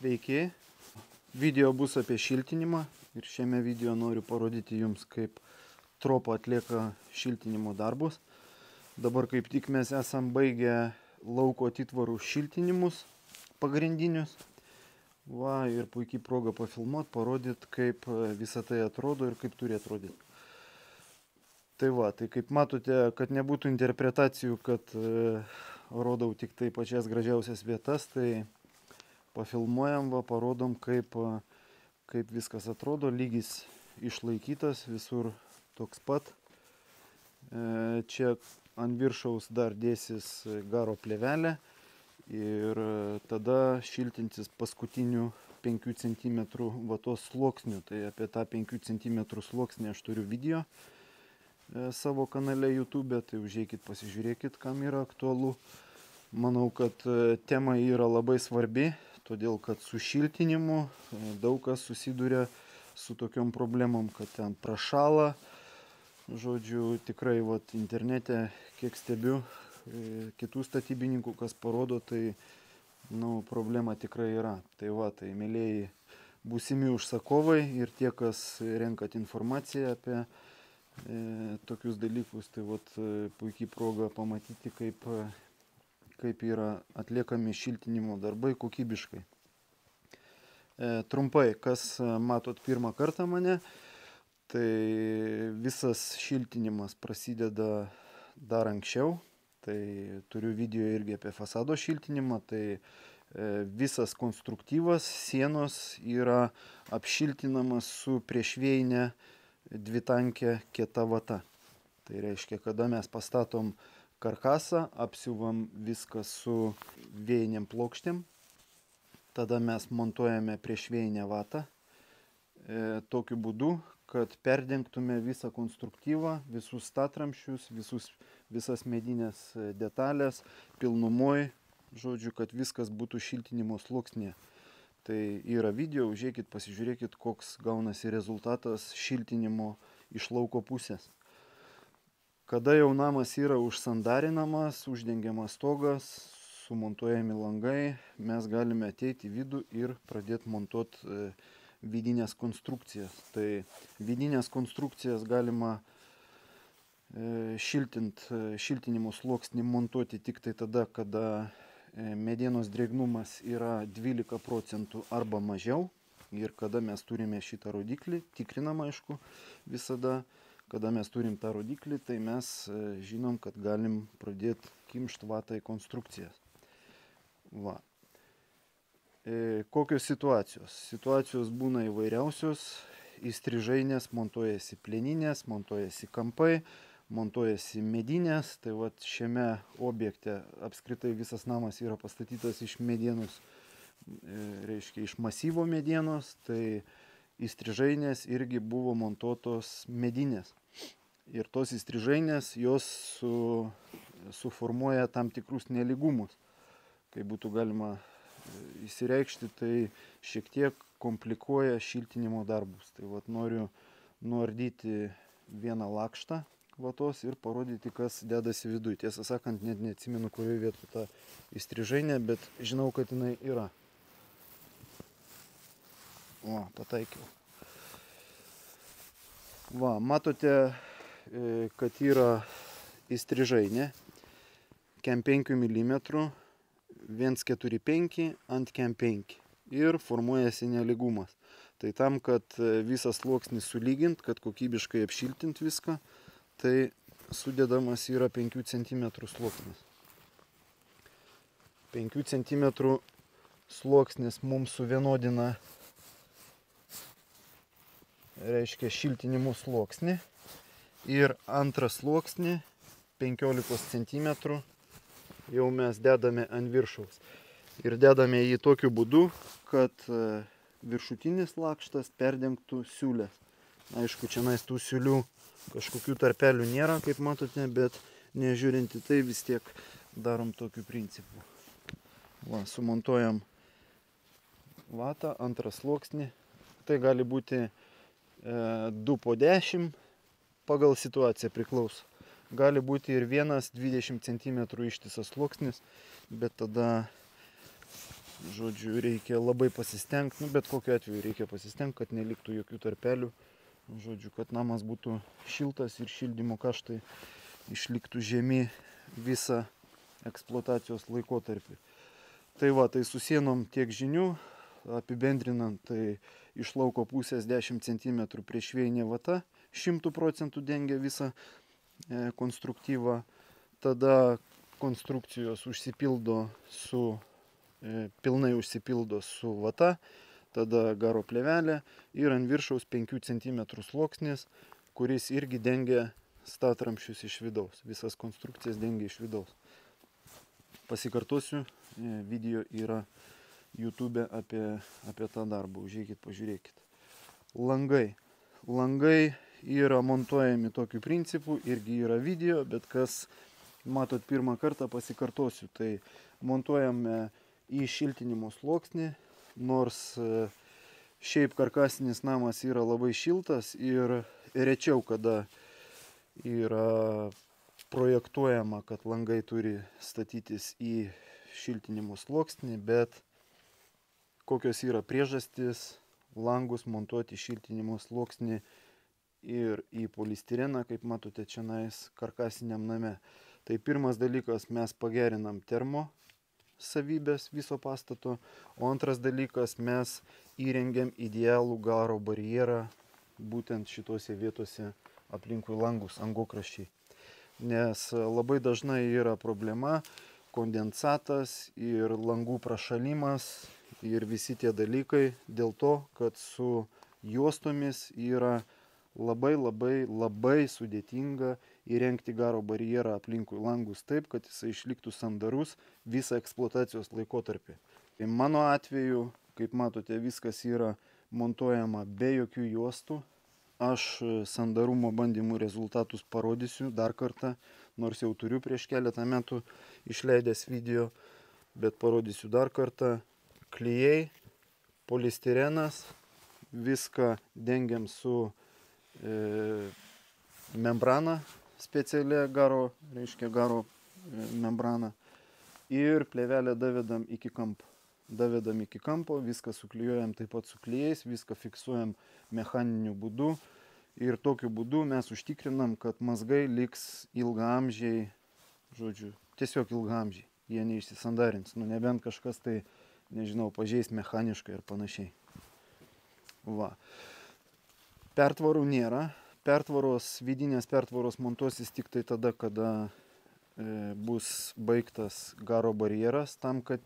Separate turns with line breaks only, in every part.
Sveiki, video bus apie šiltinimą ir šiame video noriu parodyti jums, kaip Tropo atlieka šiltinimo darbus. Dabar kaip tik mes esam baigę lauko atitvarų šiltinimus pagrindinius. Va, ir puikiai proga pafilmuoti, parodyti, kaip visą tai atrodo ir kaip turi atrodyti. Tai va, tai kaip matote, kad nebūtų interpretacijų, kad rodau tik tai pačias gražiausias vietas, tai pafilmuojam, va, parodom, kaip viskas atrodo, lygis išlaikytas, visur toks pat. Čia ant viršaus dar dėsis garo plėvelė ir tada šiltintis paskutinių 5 cm vatos sluoksnių. Tai apie tą 5 cm sluoksnį aš turiu video savo kanale YouTube, tai užeikit pasižiūrėkit, kam yra aktualu. Manau, kad tema yra labai svarbi, todėl kad su šiltinimu daug kas susiduria su tokiom problemom, kad ten prašala. Žodžiu, tikrai vat, internete, kiek stebiu kitų statybininkų, kas parodo, tai problema tikrai yra. Tai va, tai mėlėjai būsimi užsakovai ir tie, kas renkat informaciją apie tokius dalykus, tai vat, puikiai proga pamatyti, kaip yra atliekami šiltinimo darbai kokybiškai. Trumpai, kas matot pirmą kartą mane, tai visas šiltinimas prasideda dar anksčiau. Tai turiu video irgi apie fasado šiltinimą, tai visas konstruktyvas sienos yra apšiltinamas su priešvėjinė dvitankė kieta vata. Tai reiškia, kada mes pastatom karkasą, apsiuvam viską su vėjiniam plokštėm, tada mes montuojame priešvėjinę vatą tokiu būdu, kad perdengtume visą konstruktyvą, visus statramščius, visas medinės detalės, pilnumoj, žodžiu, kad viskas būtų šiltinimo sluoksnėje. Tai yra video, užeikit, pasižiūrėkit, koks gaunasi rezultatas šiltinimo iš lauko pusės. Kada jau namas yra užsandarinamas, uždengiamas stogas, sumontuojami langai, mes galime ateiti į vidų ir pradėti montuoti vidinės konstrukcijas. Tai vidinės konstrukcijas galima šiltinimo sluoksnį montuoti tik tai tada, kada medienos drėgnumas yra 12 procentų arba mažiau. Ir kada mes turime šitą rodiklį, tikrinam aišku visada, kada mes turim tą rodiklį, tai mes žinom, kad galim pradėti kimšti vatą į konstrukcijas. Va. Kokios situacijos? Situacijos būna įvairiausios. Įstrižainės montuojasi plieninės, montuojasi kampai, montuojasi medinės. Tai vat šiame objekte apskritai visas namas yra pastatytas iš medienos, reiškia iš masyvo medienos. Tai įstrižainės irgi buvo montuotos medinės. Ir tos įstrižainės jos suformuoja tam tikrus nelygumus. Kai būtų galima įsireikšti, tai šiek tiek komplikuoja šiltinimo darbus. Tai vat noriu nuardyti vieną lakštą vatos ir parodyti, kas dedasi viduje. Tiesą sakant, net neatsimenu, kurioje vietoje ta įstrižainė, bet žinau, kad jinai yra. Va, pataikiau. Va, matote, kad yra įstrižainė kem 5 mm 1,45 ant kem 5 ir formuojasi nelygumas. Tai tam, kad visas sluoksnis sulygint, kad kokybiškai apšiltint viską, tai sudedamas yra 5 cm sluoksnis. 5 cm sluoksnis mums suvienodina, reiškia, šiltinimo sluoksnį, ir antrą sluoksnį 15 cm jau mes dedame ant viršaus. Ir dedame jį tokiu būdu, kad viršutinis lakštas perdengtų siūlės. Aišku, čia tų siūlių kažkokių tarpelių nėra, kaip matote, bet nežiūrinti tai vis tiek darom tokiu principu. Va, sumontuojam vatą, antrą sluoksnį. Tai gali būti 2 po 10, pagal situaciją priklauso. Gali būti ir 1-20 cm ištisas sluoksnis, bet tada Žodžiu, reikia labai pasistengti, nu, bet kokiu atveju reikia pasistengti, kad neliktų jokių tarpelių. Žodžiu, kad namas būtų šiltas ir šildymo kaštai išliktų žemi visą eksploatacijos laikotarpį. Tai va, tai su sienom tiek žinių, apibendrinant, tai iš lauko pusės 10 cm priešvėjinė vata 100% dengia visą konstruktyvą. Tada konstrukcijos užsipildo pilnai užsipildo su vata, tada garo plėvelė ir ant viršaus 5 cm sluoksnis, kuris irgi dengia statramsčius iš vidaus. Visas konstrukcijas dengia iš vidaus. Pasikartosiu, video yra YouTube apie tą darbą. Užeikit, pažiūrėkit. Langai. Langai yra montuojami tokiu principu, irgi yra video, bet kas matot pirmą kartą, pasikartosiu. Tai montuojame į šiltinimo sluoksnį, nors šiaip karkasinis namas yra labai šiltas ir rečiau kada yra projektuojama, kad langai turi statytis į šiltinimo sluoksnį, bet kokios yra priežastys langus montuoti šiltinimo sluoksnį ir į polistireną, kaip matote čionais karkasiniam name. Tai pirmas dalykas, mes pagerinam termo savybės viso pastato, o antras dalykas, mes įrengiam idealų garo barjerą būtent šitose vietose aplinkui langus, angokraščiai. Nes labai dažnai yra problema kondensatas ir langų prašalimas ir visi tie dalykai dėl to, kad su juostomis yra labai sudėtinga įrengti garo barjerą aplinkui langus taip, kad jisai išliktų sandarus visą eksploatacijos laikotarpį. Tai mano atveju, kaip matote, viskas yra montuojama be jokių juostų. Aš sandarumo bandymų rezultatus parodysiu dar kartą, nors jau turiu prieš keletą metų išleidęs video, bet parodysiu dar kartą. Klijai, polistirenas, viską dengiam su membrana specialia garo membrana ir plėvelę davedam iki kampo. Davedam iki kampo, viską suklijuojam taip pat su klijais, viską fiksuojam mechaniniu būdu ir tokiu būdu mes užtikrinam, kad mazgai liks ilgaamžiai, žodžiu, tiesiog ilgaamžiai, jie neišsisandarins, nu nebent kažkas tai, nežinau, pažeis mechaniškai ir panašiai. Va. Pertvarų nėra. Vidinės pertvaros montuosis tik tai tada, kada bus baigtas garo barjeras, tam, kad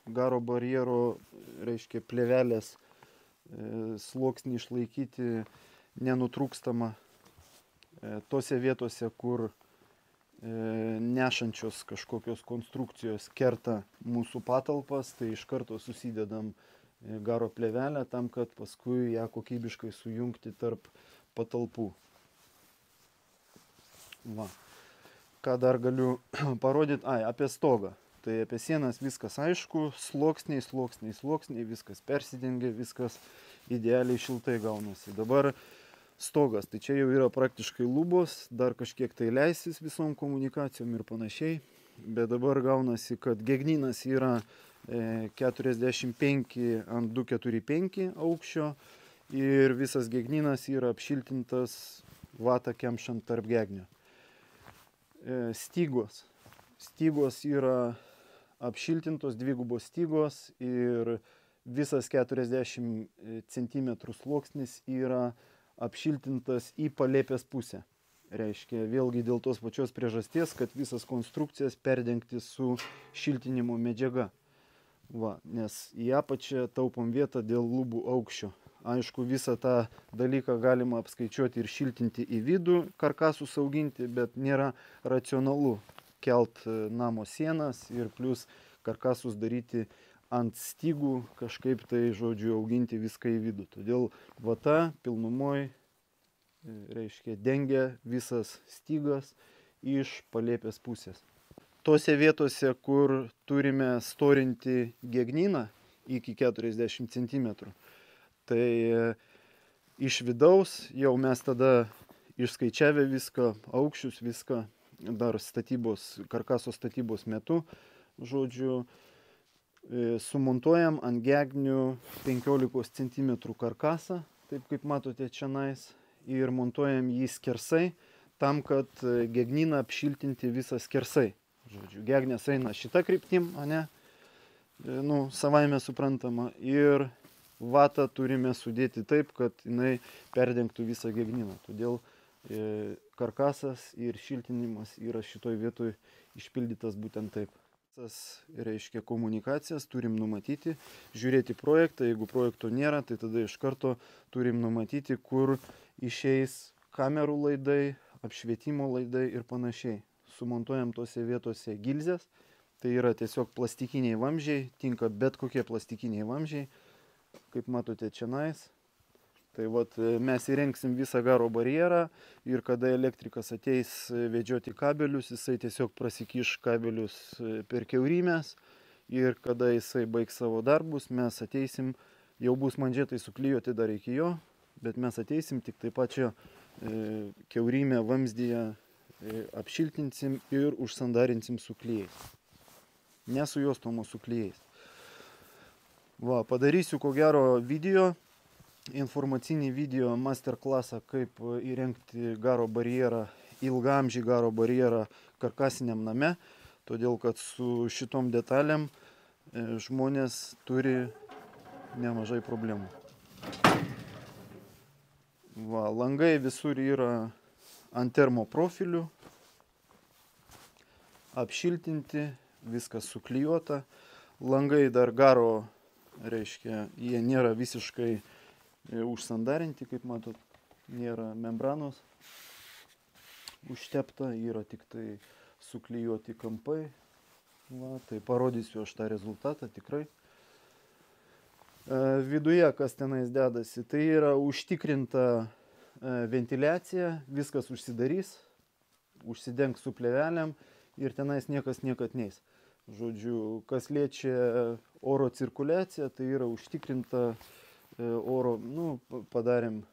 garo barjero, reiškia, plėvelės sluoksnį išlaikyti nenutrūkstamą tose vietose, kur nešančios kažkokios konstrukcijos kerta mūsų patalpas, tai iš karto susidedam garo plėvelę tam, kad paskui ją kokybiškai sujungti tarp patalpų. Va. Ką dar galiu parodyti? Apie stogą. Tai apie sienas viskas aišku, sluoksniai, viskas persidengia, viskas idealiai šiltai gaunasi. Dabar stogas, tai čia jau yra praktiškai lubos, dar kažkiek tai leisis visom komunikacijom ir panašiai. Bet dabar gaunasi, kad gegnynas yra 45 ant 245 aukščio ir visas gegnynas yra apšiltintas vatą kemšant tarp gegnio. Stygos yra apšiltintos, dvigubos stygos ir visas 40 cm sluoksnis yra apšiltintas į palėpės pusę. Reiškia, vėlgi dėl tos pačios priežasties, kad visas konstrukcijas perdengti su šiltinimo medžiaga. Va, nes į apačią taupom vietą dėl lubų aukščio. Aišku, visą tą dalyką galima apskaičiuoti ir šiltinti į vidų, karkasus auginti, bet nėra racionalu kelt namo sienas ir plus karkasus daryti ant stygų, kažkaip tai, žodžiu, auginti viską į vidų. Todėl vata pilnumoj, reiškia, dengia visas stygas iš palėpės pusės. Tose vietose, kur turime storinti gegnyną iki 40 cm, tai iš vidaus jau mes tada išskaičiavę viską, aukščius, viską, dar karkaso statybos metu, žodžiu, Sumontuojam ant gegnių 15 cm karkasą, taip kaip matote čionais, ir montuojam jį skersai, tam, kad gegnyną apšiltinti visą skersai. Žodžiu, gegnės eina šitą kryptim, ane, nu, savaime suprantama, ir vatą turime sudėti taip, kad jinai perdengtų visą gegnyną. Todėl karkasas ir šiltinimas yra šitoj vietoj išpildytas būtent taip. Reiškia komunikacijas, turim numatyti, žiūrėti projektą, jeigu projekto nėra, tai tada iš karto turim numatyti, kur išeis kamerų laidai, apšvietimo laidai ir panašiai. Sumontuojam tose vietose gilzes, tai yra tiesiog plastikiniai vamzdžiai, tinka bet kokie plastikiniai vamzdžiai, kaip matote čionais. Tai vat mes įrengsim visą garo barjerą ir kada elektrikas ateis vedžioti kabelius, jisai tiesiog prasikiš kabelius per kiaurymės ir kada jisai baigs savo darbus, mes ateisim, jau bus manžetai suklijuoti dar iki jo, bet mes ateisim tik taip pačią kiaurymę vamzdyje apšiltinsim ir užsandarinsim su klijais. Ne su juostom, o su klijais. Va, padarysiu ko gero video, informacinį video masterclassą, kaip įrengti garo barjerą, ilgaamžį garo barjerą karkasiniam name, todėl kad su šitom detalėm žmonės turi nemažai problemų. Va, langai visur yra ant termoprofilių, apšiltinti, viskas suklijuota. Langai dar garo, reiškia, jie nėra visiškai užsandarinti, kaip matot, nėra membranos užtepta, yra tik tai suklijuoti kampai. Va, tai parodysiu aš tą rezultatą tikrai. Viduje, kas tenais dedasi, tai yra užtikrinta ventiliacija, viskas užsidarys, užsidengs su plėvelėm ir tenais niekas niekad neis. Žodžiu, kas liečia oro cirkuliaciją, tai yra užtikrinta oro, nu, padarėm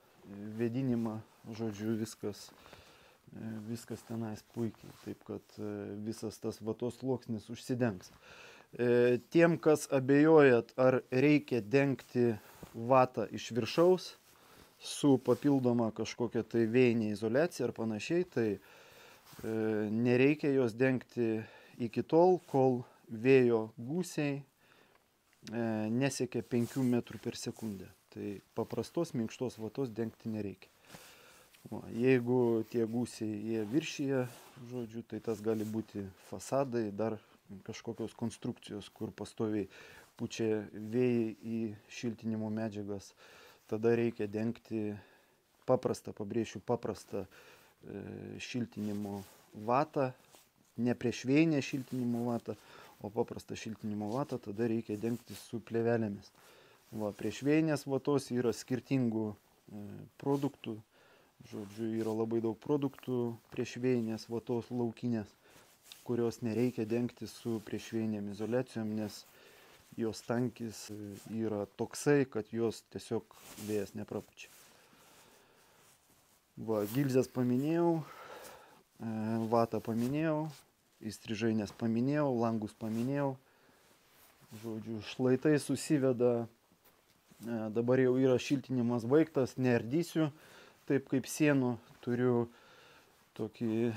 vėdinimą, žodžiu, viskas tenais puikiai, taip kad visas tas vatos sluoksnis užsidengs. Tiem, kas abejojat, ar reikia dengti vatą iš viršaus su papildoma kažkokia tai vėjinė izoliacija ar panašiai, tai nereikia jos dengti iki tol, kol vėjo gūsiai nesiekia 5 metrų per sekundę. Tai paprastos minkštos vatos dengti nereikia. O, jeigu tie gūsiai jie viršyje, žodžiu, tai tas gali būti fasadai, dar kažkokios konstrukcijos, kur pastoviai pučia vėjai į šiltinimo medžiagas. Tada reikia dengti paprastą, pabrėšiu, paprastą šiltinimo vatą, ne priešvėjinę šiltinimo vatą, o paprastą šiltinimo vatą, tada reikia dengti su plėvelėmis. Va, priešvėjinės vatos yra skirtingų produktų, žodžiu, yra labai daug produktų priešvėjinės vatos laukinės, kurios nereikia dengti su priešvėjinėm izoliacijom, nes jos tankis yra toksai, kad jos tiesiog vėjas neprapučia. Va, gilzes paminėjau, vatą paminėjau, įstrižainės paminėjau, langus paminėjau. Žodžiu, šlaitai susiveda, dabar jau yra šiltinimas baigtas, neardysiu, taip kaip sienų. Turiu tokį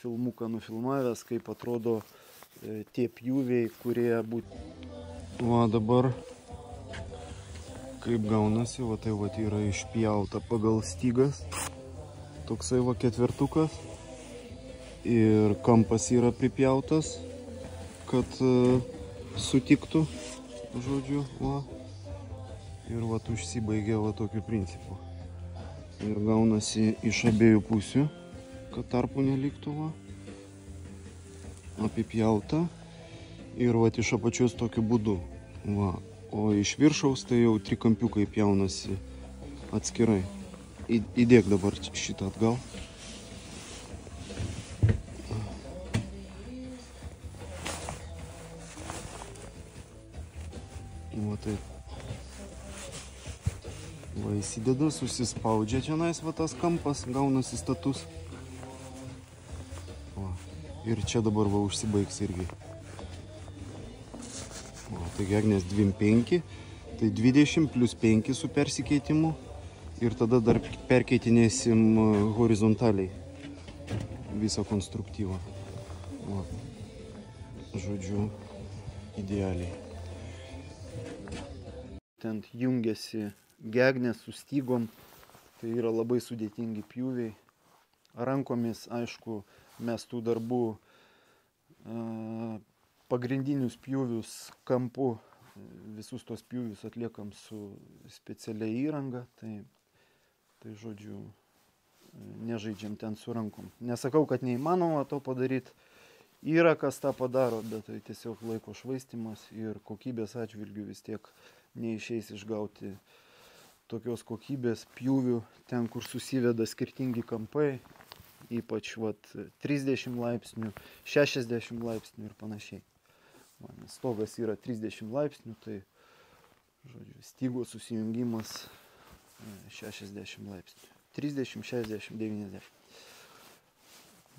filmuką nufilmavęs, kaip atrodo tie pjūviai, kurie būtų. Va, dabar kaip gaunasi, va tai va yra išpjauta pagal stygas. Toksai va ketvertukas. Ir kampas yra pripjautas, kad sutiktų, žodžiu, va. Ir va užsibaigia va tokiu principu. Ir gaunasi iš abiejų pusių, kad tarpų neliktų, va. Apipjauta. Ir va iš apačios tokiu būdu, va. O iš viršaus tai jau trikampiukai pjaunasi atskirai. Įdėk dabar šitą atgal. Va taip. Va įsideda, susispaudžia čianais va tas kampas, gaunasi status. Va. Ir čia dabar va užsibaigs irgi. O, tai gegnės 25, tai 20 plus 5 su persikeitimu ir tada dar perkeitinėsim horizontaliai visą konstruktyvą. O, žodžiu, idealiai. Ten jungiasi gegnės su stygom, tai yra labai sudėtingi pjūviai. Rankomis, aišku, mes tų darbų pagrindinius pjūvius kampu, visus tos pjūvius atliekam su specialia įranga, tai žodžiu, nežaidžiam ten su rankom. Nesakau, kad neįmanoma to padaryti, yra kas tą padaro, bet tai tiesiog laiko švaistymas ir kokybės atžvilgių vis tiek neišeis išgauti tokios kokybės pjūvių, ten kur susiveda skirtingi kampai, ypač 30 laipsnių, 60 laipsnių ir panašiai. Nes stogas yra 30 laipsnių, tai žodžiu, stygos susijungimas 60 laipsnių. 30, 60, 90.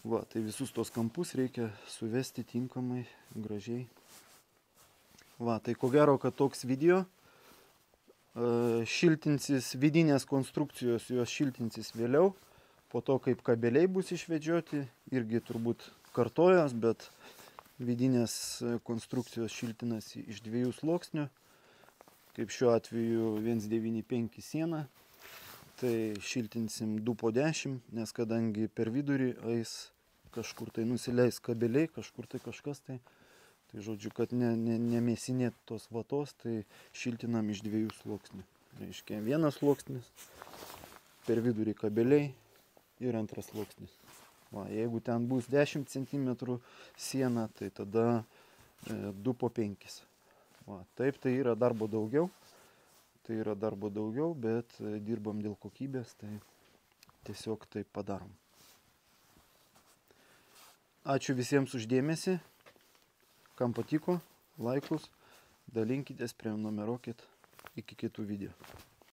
Va, tai visus tos kampus reikia suvesti tinkamai, gražiai. Va, tai ko gero, kad toks video šiltinsis vidinės konstrukcijos, jos šiltinsis vėliau, po to kaip kabeliai bus išvedžioti, irgi turbūt kartojos, bet vidinės konstrukcijos šiltinasi iš 2 sluoksnių, kaip šiuo atveju 195 siena, tai šiltinsim 2 po 10, nes kadangi per vidurį eis kažkur tai nusileis kabeliai, kažkur tai kažkas tai žodžiu, kad nemėsinėt tos vatos, tai šiltinam iš 2 sluoksnių. Reiškia, 1 sluoksnis, per vidurį kabeliai ir 2 sluoksnis. Va, jeigu ten bus 10 cm siena, tai tada 2 po 5. Va, taip, tai yra darbo daugiau, bet dirbam dėl kokybės, tai tiesiog taip padarom. Ačiū visiems už dėmesį. Kam patiko, laikus, dalinkitės, prenumeruokit. Iki kitų video.